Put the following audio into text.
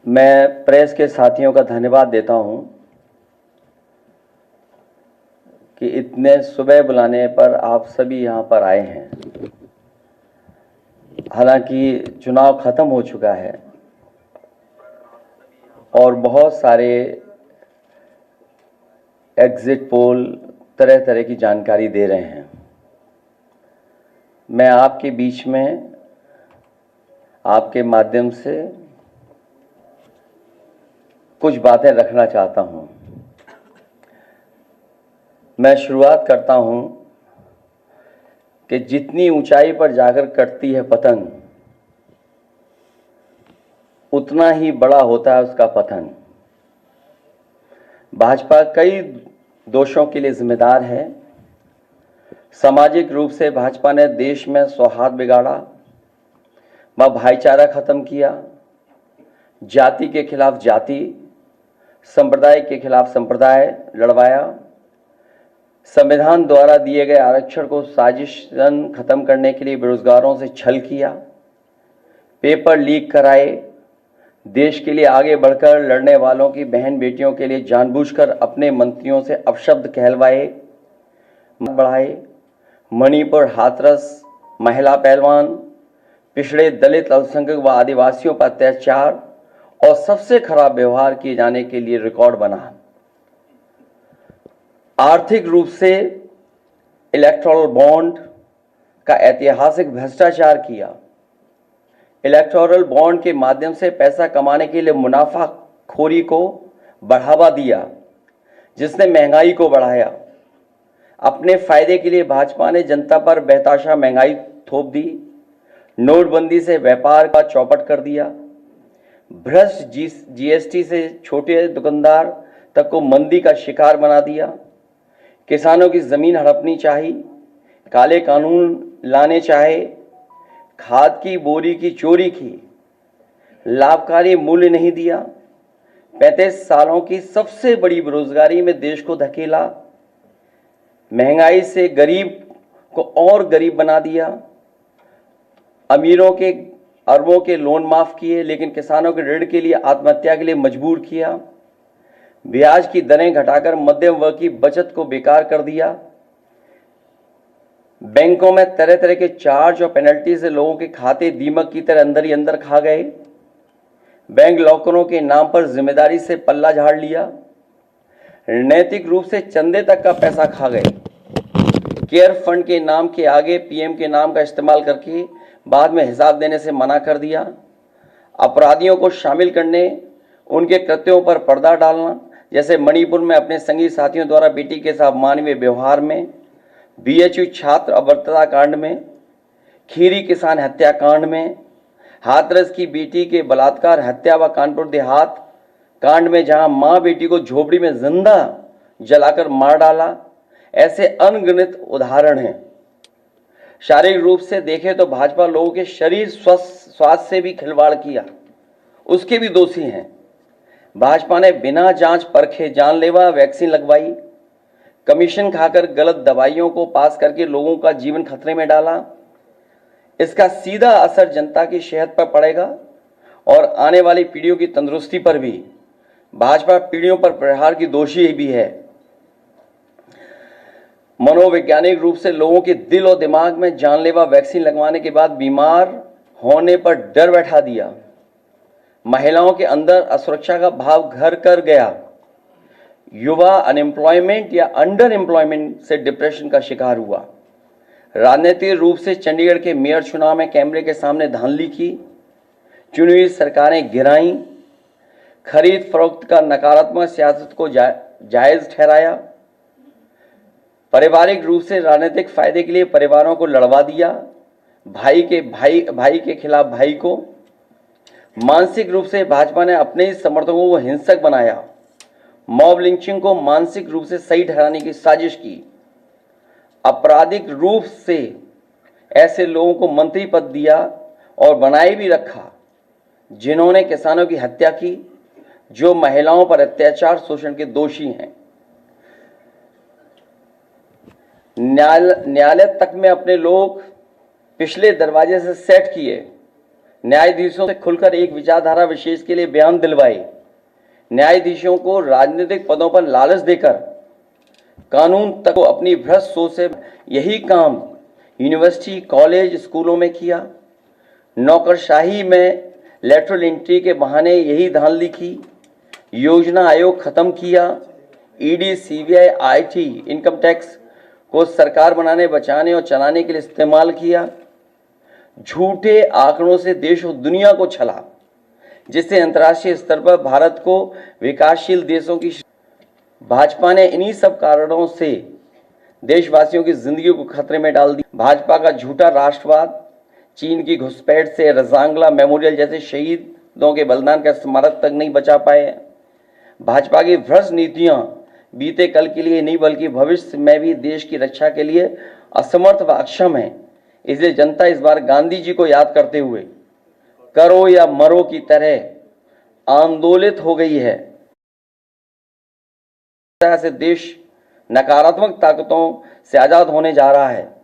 मैं प्रेस के साथियों का धन्यवाद देता हूं कि इतने सुबह बुलाने पर आप सभी यहां पर आए हैं। हालांकि चुनाव खत्म हो चुका है और बहुत सारे एग्जिट पोल तरह तरह की जानकारी दे रहे हैं। मैं आपके बीच में आपके माध्यम से कुछ बातें रखना चाहता हूं। मैं शुरुआत करता हूं कि जितनी ऊंचाई पर जाकर कटती है पतंग, उतना ही बड़ा होता है उसका पतन। भाजपा कई दोषों के लिए जिम्मेदार है। सामाजिक रूप से भाजपा ने देश में सौहार्द बिगाड़ा, व भाईचारा खत्म किया, जाति के खिलाफ जाति, संप्रदाय के खिलाफ संप्रदाय लड़वाया, संविधान द्वारा दिए गए आरक्षण को साजिशन खत्म करने के लिए बेरोजगारों से छल किया, पेपर लीक कराए, देश के लिए आगे बढ़कर लड़ने वालों की बहन बेटियों के लिए जानबूझकर अपने मंत्रियों से अपशब्द कहलवाए बढ़ाए, मणिपुर हाथरस महिला पहलवान, पिछड़े दलित अल्पसंख्यक व आदिवासियों पर अत्याचार और सबसे खराब व्यवहार किए जाने के लिए रिकॉर्ड बना। आर्थिक रूप से इलेक्टोरल बॉन्ड का ऐतिहासिक भ्रष्टाचार किया। इलेक्टोरल बॉन्ड के माध्यम से पैसा कमाने के लिए मुनाफाखोरी को बढ़ावा दिया, जिसने महंगाई को बढ़ाया। अपने फायदे के लिए भाजपा ने जनता पर बेतहाशा महंगाई थोप दी, नोटबंदी से व्यापार का चौपट कर दिया, भ्रष्ट जीएसटी से छोटे दुकानदार तक को मंदी का शिकार बना दिया, किसानों की जमीन हड़पनी चाहिए, काले कानून लाने चाहे, खाद की बोरी की चोरी की, लाभकारी मूल्य नहीं दिया, 35 सालों की सबसे बड़ी बेरोजगारी में देश को धकेला, महंगाई से गरीब को और गरीब बना दिया, अमीरों के अरबों के लोन माफ किए लेकिन किसानों के ऋण के लिए आत्महत्या के लिए मजबूर किया, ब्याज की दरें घटाकर मध्यम वर्ग की बचत को बेकार कर दिया, बैंकों में तरह तरह के चार्ज और पेनल्टी से लोगों के खाते दीमक की तरह अंदर ही अंदर खा गए, बैंक लॉकरों के नाम पर जिम्मेदारी से पल्ला झाड़ लिया, नैतिक रूप से चंदे तक का पैसा खा गए, केयर फंड के नाम के आगे पीएम के नाम का इस्तेमाल करके बाद में हिसाब देने से मना कर दिया, अपराधियों को शामिल करने, उनके कृत्यों पर पर्दा डालना, जैसे मणिपुर में अपने संगी साथियों द्वारा बेटी के साथ मानवीय व्यवहार में, बीएचयू छात्र अभद्रता कांड में, खीरी किसान हत्याकांड में, हाथरस की बेटी के बलात्कार हत्या व कानपुर देहात कांड में जहां मां बेटी को झोपड़ी में जिंदा जलाकर मार डाला, ऐसे अनगिनत उदाहरण हैं। शारीरिक रूप से देखें तो भाजपा लोगों के शरीर स्वास्थ्य से भी खिलवाड़ किया, उसके भी दोषी हैं। भाजपा ने बिना जांच परखे जानलेवा वैक्सीन लगवाई, कमीशन खाकर गलत दवाइयों को पास करके लोगों का जीवन खतरे में डाला। इसका सीधा असर जनता की सेहत पर पड़ेगा और आने वाली पीढ़ियों की तंदुरुस्ती पर भी। भाजपा पीढ़ियों पर प्रहार की दोषी भी है। मनोवैज्ञानिक रूप से लोगों के दिल और दिमाग में जानलेवा वैक्सीन लगवाने के बाद बीमार होने पर डर बैठा दिया, महिलाओं के अंदर असुरक्षा का भाव घर कर गया, युवा अनएम्प्लॉयमेंट या अंडर एम्प्लॉयमेंट से डिप्रेशन का शिकार हुआ। राजनीतिक रूप से चंडीगढ़ के मेयर चुनाव में कैमरे के सामने धांधली की, चुनी हुई सरकारें गिराई, खरीद फरोख्त का नकारात्मक सियासत को जायज ठहराया, पारिवारिक रूप से राजनीतिक फायदे के लिए परिवारों को लड़वा दिया, भाई के खिलाफ भाई को। मानसिक रूप से भाजपा ने अपने ही समर्थकों को हिंसक बनाया, मॉब लिंचिंग को मानसिक रूप से सही ठहराने की साजिश की, आपराधिक रूप से ऐसे लोगों को मंत्री पद दिया और बनाए भी रखा जिन्होंने किसानों की हत्या की, जो महिलाओं पर अत्याचार शोषण के दोषी हैं। न्यायालय तक में अपने लोग पिछले दरवाजे से सेट किए, न्यायाधीशों से खुलकर एक विचारधारा विशेष के लिए बयान दिलवाए, न्यायाधीशों को राजनीतिक पदों पर लालच देकर कानून तक को अपनी भ्रष्ट सोच से यही काम यूनिवर्सिटी, कॉलेज, स्कूलों में किया। नौकरशाही में लेटरल एंट्री के बहाने यही धांधली की। योजना आयोग खत्म किया। ED, CBI, IT, income tax को सरकार बनाने, बचाने और चलाने के लिए इस्तेमाल किया। झूठे आंकड़ों से देश और दुनिया को छला, जिससे अंतर्राष्ट्रीय स्तर पर भारत को विकासशील देशों की भाजपा ने इन्हीं सब कारणों से देशवासियों की जिंदगी को खतरे में डाल दी। भाजपा का झूठा राष्ट्रवाद, चीन की घुसपैठ से रजांगला मेमोरियल जैसे शहीदों के बलिदान का स्मारक तक नहीं बचा पाए। भाजपा की भ्रष्ट नीतियां बीते कल के लिए नहीं बल्कि भविष्य में भी देश की रक्षा के लिए असमर्थ व अक्षम है। इसलिए जनता इस बार गांधी जी को याद करते हुए करो या मरो की तरह आंदोलित हो गई है। से देश नकारात्मक ताकतों से आजाद होने जा रहा है।